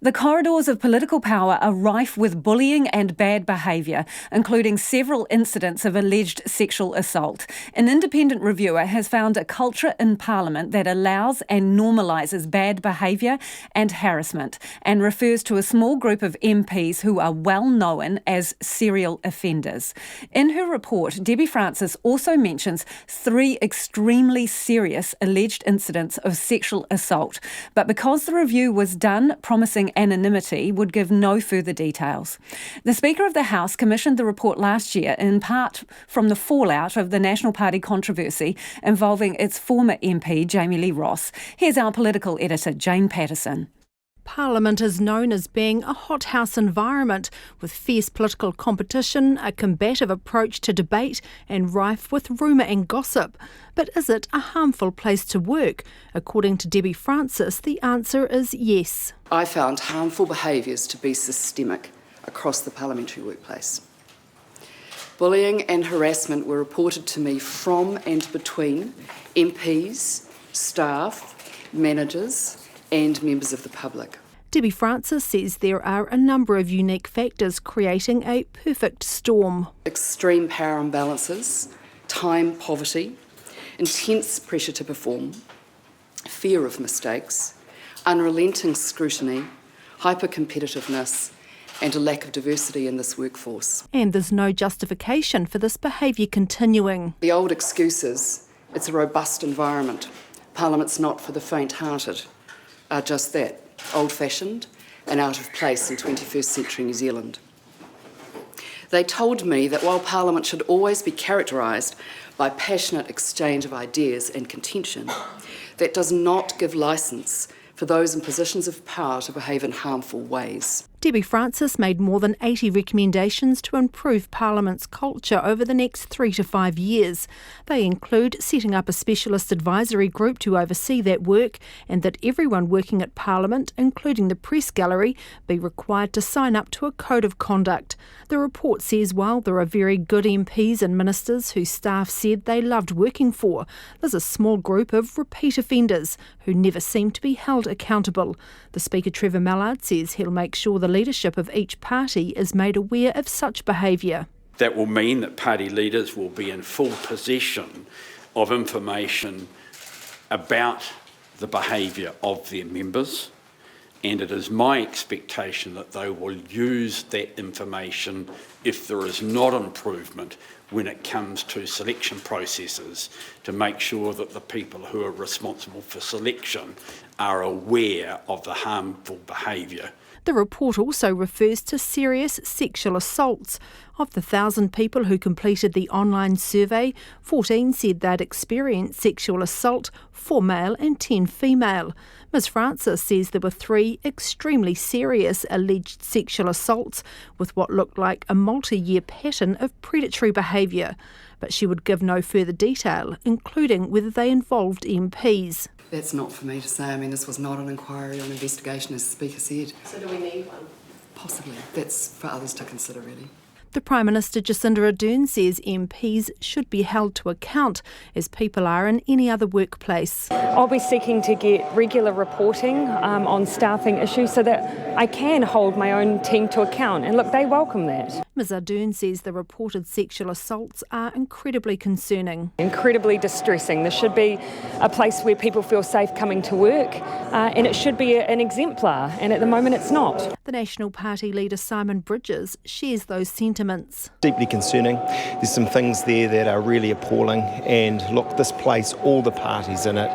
The corridors of political power are rife with bullying and bad behaviour, including several incidents of alleged sexual assault. An independent reviewer has found a culture in Parliament that allows and normalises bad behaviour and harassment, and refers to a small group of MPs who are well known as serial offenders. In her report, Debbie Francis also mentions 3 extremely serious alleged incidents of sexual assault, but because the review was done promising anonymity, would give no further details. The Speaker of the House commissioned the report last year in part from the fallout of the National Party controversy involving its former MP, Jamie Lee Ross. Here's our political editor, Jane Patterson. Parliament is known as being a hothouse environment with fierce political competition, a combative approach to debate and rife with rumour and gossip. But is it a harmful place to work? According to Debbie Francis, the answer is yes. I found harmful behaviours to be systemic across the parliamentary workplace. Bullying and harassment were reported to me from and between MPs, staff, managers and members of the public. Debbie Francis says there are a number of unique factors creating a perfect storm. Extreme power imbalances, time poverty, intense pressure to perform, fear of mistakes, unrelenting scrutiny, hyper-competitiveness and a lack of diversity in this workforce. And there's no justification for this behaviour continuing. The old excuses, it's a robust environment, Parliament's not for the faint-hearted, are just that, old-fashioned and out of place in 21st century New Zealand. They told me that while Parliament should always be characterised by passionate exchange of ideas and contention, that does not give licence for those in positions of power to behave in harmful ways. Debbie Francis made more than 80 recommendations to improve Parliament's culture over the next 3 to 5 years. They include setting up a specialist advisory group to oversee that work, and that everyone working at Parliament, including the press gallery, be required to sign up to a code of conduct. The report says while there are very good MPs and ministers whose staff said they loved working for, there's a small group of repeat offenders who never seem to be held accountable. The Speaker, Trevor Mallard, says he'll make sure the leadership of each party is made aware of such behaviour. That will mean that party leaders will be in full possession of information about the behaviour of their members, and it is my expectation that they will use that information if there is not improvement when it comes to selection processes, to make sure that the people who are responsible for selection are aware of the harmful behaviour. The report also refers to serious sexual assaults. Of the 1,000 people who completed the online survey, 14 said they'd experienced sexual assault, 4 male and 10 female. Ms Francis says there were 3 extremely serious alleged sexual assaults with what looked like a multi-year pattern of predatory behaviour. But she would give no further detail, including whether they involved MPs. That's not for me to say. I mean, this was not an inquiry or an investigation, as the Speaker said. So do we need one? Possibly. That's for others to consider, really. The Prime Minister, Jacinda Ardern, says MPs should be held to account, as people are in any other workplace. I'll be seeking to get regular reporting on staffing issues so that I can hold my own team to account. And look, they welcome that. Ms Ardern says the reported sexual assaults are incredibly concerning. Incredibly distressing. There should be a place where people feel safe coming to work, and it should be an exemplar, and at the moment it's not. The National Party leader Simon Bridges shares those sentiments. Deeply concerning. There's some things there that are really appalling, and look, this place, all the parties in it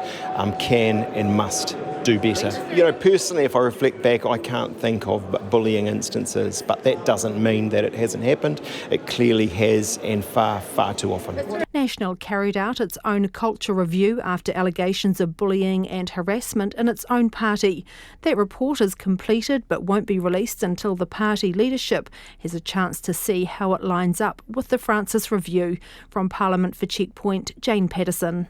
can and must do better. You know, personally, if I reflect back, I can't think of bullying instances, but that doesn't mean that it hasn't happened. It clearly has, and far, far too often. National carried out its own culture review after allegations of bullying and harassment in its own party. That report is completed but won't be released until the party leadership has a chance to see how it lines up with the Francis review. From Parliament for Checkpoint, Jane Patterson.